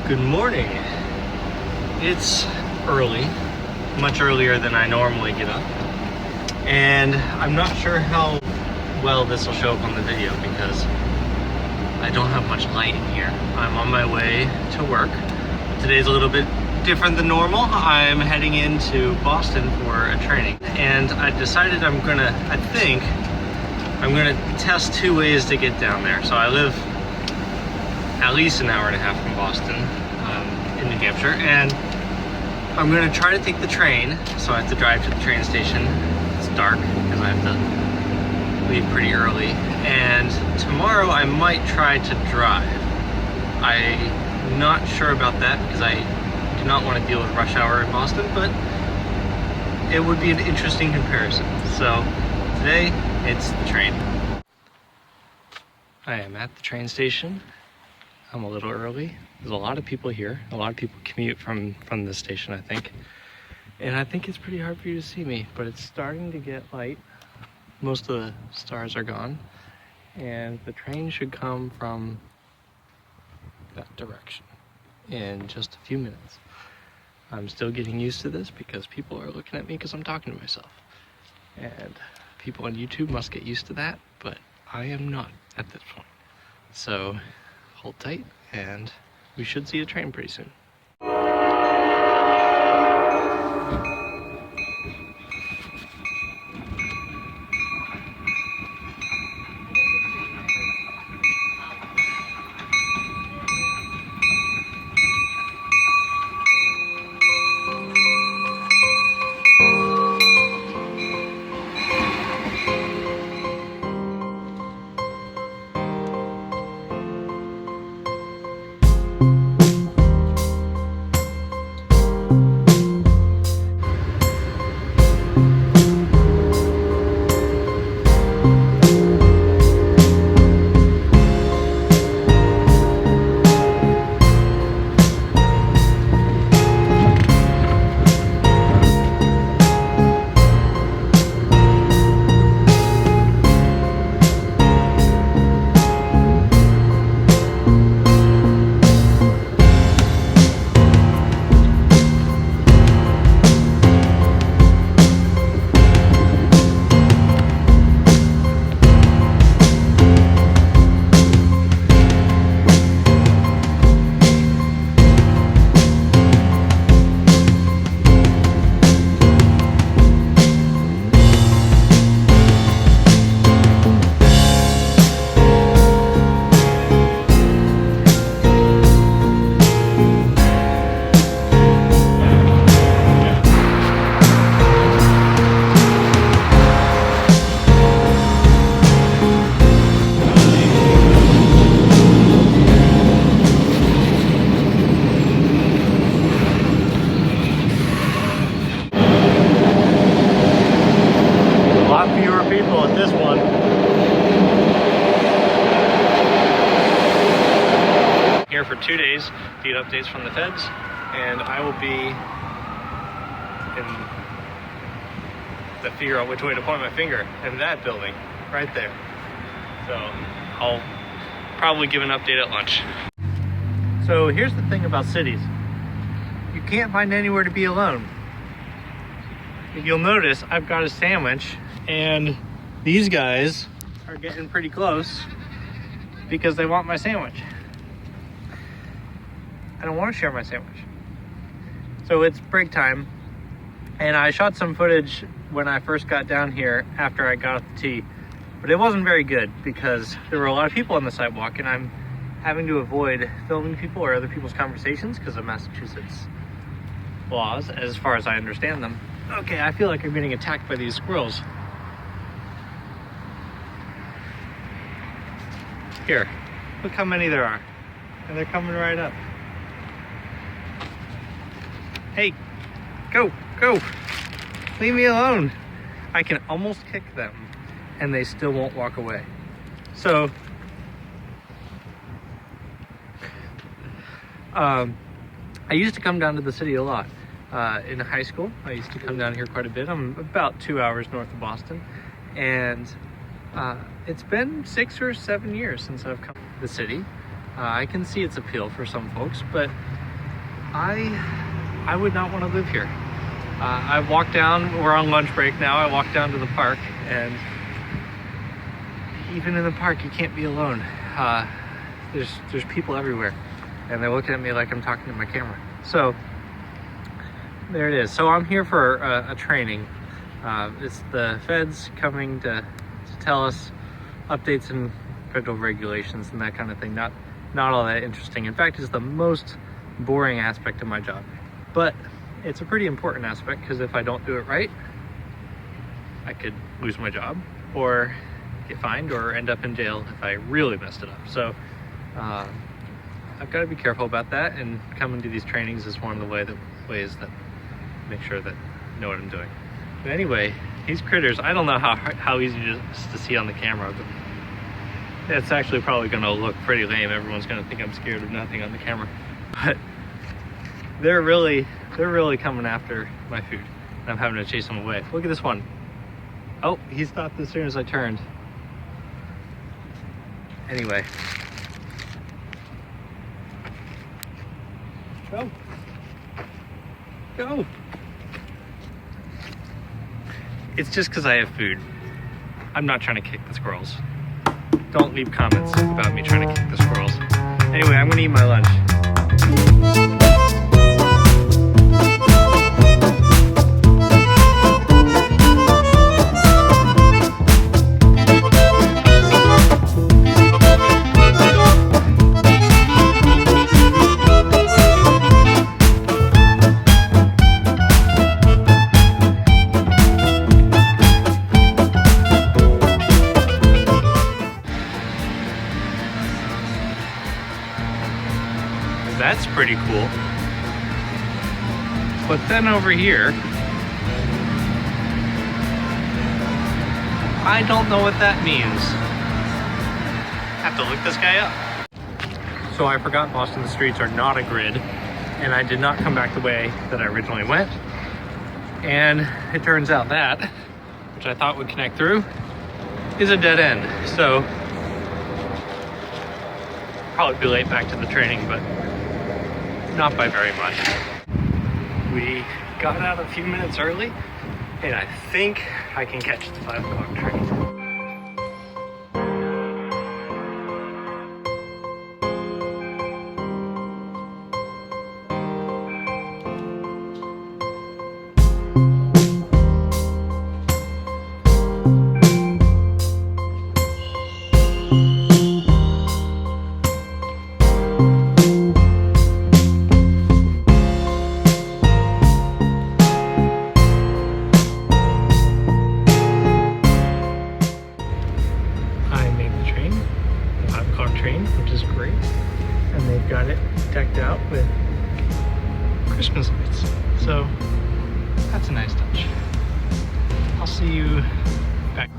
Good morning. It's early, much earlier than I normally get up, and I'm not sure how well this will show up on the video because I don't have much light in here. I'm on my way to work. Today's a little bit different than normal. I'm heading into Boston for a training, and I decided I'm gonna test two ways to get down there. So I live at least an hour and a half from Boston, in New Hampshire, and I'm gonna try to take the train. So I have to drive to the train station. It's dark because I have to leave pretty early. And tomorrow I might try to drive. I'm not sure about that because I do not want to deal with rush hour in Boston, but it would be an interesting comparison. So today it's the train. I am at the train station. I'm a little early. There's a lot of people here. A lot of people commute from this station, I think. And I think it's pretty hard for you to see me, but it's starting to get light. Most of the stars are gone. And the train should come from that direction in just a few minutes. I'm still getting used to this because people are looking at me because I'm talking to myself. And people on YouTube must get used to that, but I am not at this point. So hold tight and we should see a train pretty soon. People at this one. Here for 2 days to get updates from the feds, and I will be to figure out which way to point my finger in that building right there. So I'll probably give an update at lunch. So here's the thing about cities. You can't find anywhere to be alone. If you'll notice, I've got a sandwich, and these guys are getting pretty close because they want my sandwich. I don't want to share my sandwich. So it's break time, and I shot some footage when I first got down here after I got off the T, but it wasn't very good because there were a lot of people on the sidewalk, and I'm having to avoid filming people or other people's conversations because of Massachusetts laws, as far as I understand them. Okay, I feel like I'm getting attacked by these squirrels. Here, look how many there are, and they're coming right up. Hey, go, leave me alone. I can almost kick them, and they still won't walk away. So, I used to come down to the city a lot. In high school, I used to come down here quite a bit. I'm about 2 hours north of Boston, and it's been 6 or 7 years since I've come to the city. I can see its appeal for some folks, but I would not want to live here. I walked down, we're on lunch break now, I walked down to the park, and even in the park you can't be alone. There's people everywhere, and they're looking at me like I'm talking to my camera. So there it is. So I'm here for a training. It's the feds coming to tell us updates in federal regulations and that kind of thing. Not all that interesting. In fact, it's the most boring aspect of my job. But it's a pretty important aspect, because if I don't do it right, I could lose my job or get fined or end up in jail if I really messed it up. So I've got to be careful about that, and coming to these trainings is one of the ways that make sure that I know what I'm doing. But anyway, these critters, I don't know how easy it is to see on the camera, but it's actually probably going to look pretty lame. Everyone's going to think I'm scared of nothing on the camera. But they're really coming after my food, and I'm having to chase them away. Look at this one. Oh, he stopped as soon as I turned. Anyway. Go. Go. It's just because I have food. I'm not trying to kick the squirrels. Don't leave comments about me trying to kick the squirrels. Anyway, I'm gonna eat my lunch. That's pretty cool. But then over here, I don't know what that means. Have to look this guy up. So I forgot Boston streets are not a grid, and I did not come back the way that I originally went. And it turns out that, which I thought would connect through, is a dead end. So probably be late back to the training, but not by very much. We got out a few minutes early, and I think I can catch the 5 o'clock train. Train, which is great, and they've got it decked out with Christmas lights, so that's a nice touch. I'll see you back.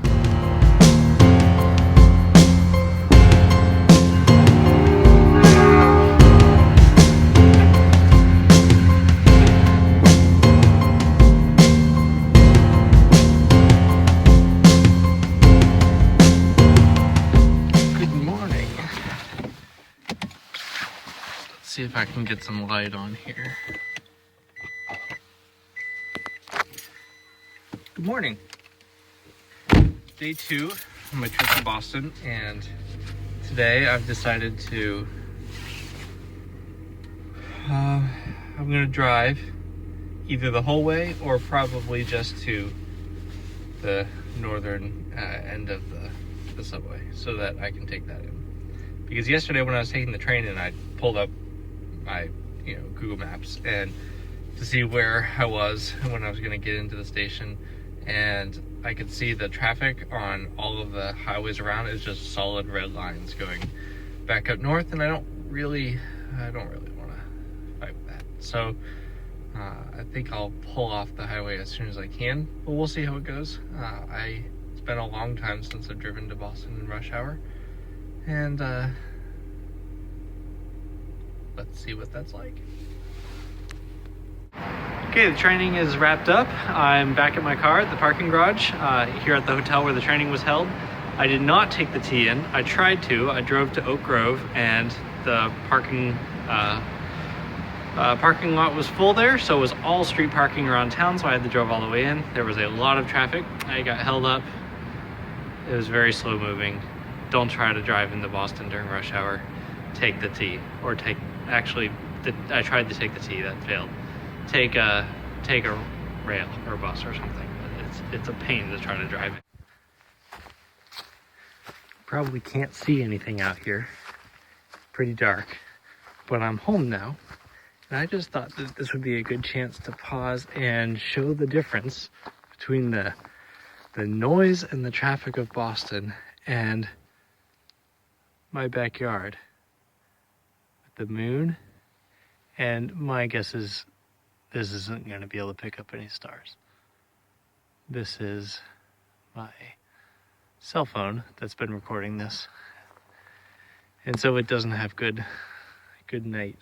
See if I can get some light on here. Good morning. Day 2 of my trip to Boston, and today I've decided to I'm gonna drive either the whole way or probably just to the northern end of the subway so that I can take that in. Because yesterday when I was taking the train in, I pulled up my Google Maps and to see where I was when I was going to get into the station, and I could see the traffic on all of the highways around is just solid red lines going back up north, and I don't really want to fight with that. So I think I'll pull off the highway as soon as I can, but we'll see how it goes. It's been a long time since I've driven to Boston in rush hour, and let's see what that's like. Okay, the training is wrapped up. I'm back at my car at the parking garage here at the hotel where the training was held. I did not take the T in. I tried to. I drove to Oak Grove, and the parking Parking lot was full there, so it was all street parking around town, so I had to drive all the way in. There was a lot of traffic. I got held up. It was very slow moving. Don't try to drive into Boston during rush hour. Take the T, or I tried to take the T, that failed. Take a rail or a bus or something. It's a pain to try to drive it. Probably can't see anything out here. Pretty dark, but I'm home now. And I just thought that this would be a good chance to pause and show the difference between the noise and the traffic of Boston and my backyard. With the moon, and my guess is this isn't going to be able to pick up any stars. This is my cell phone that's been recording this. And so it doesn't have good night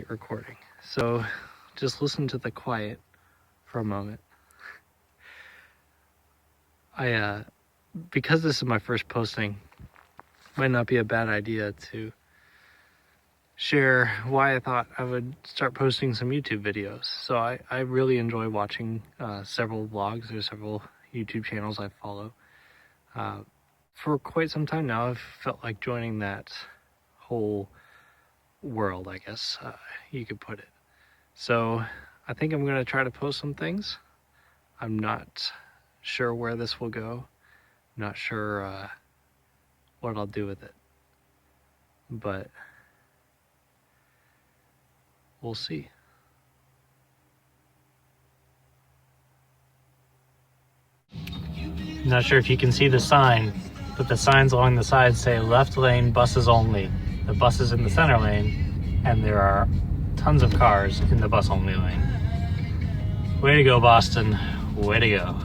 recording. So just listen to the quiet for a moment. Because this is my first posting, might not be a bad idea to share why I thought I would start posting some YouTube videos. So I really enjoy watching several vlogs. There's several YouTube channels I follow. For quite some time now, I've felt like joining that whole world, I guess you could put it. So I think I'm going to try to post some things. I'm not sure where this will go. I'm not sure what I'll do with it. But we'll see. I'm not sure if you can see the sign, but the signs along the sides say left lane buses only. The bus is in the center lane, and there are tons of cars in the bus only lane. Way to go, Boston. Way to go.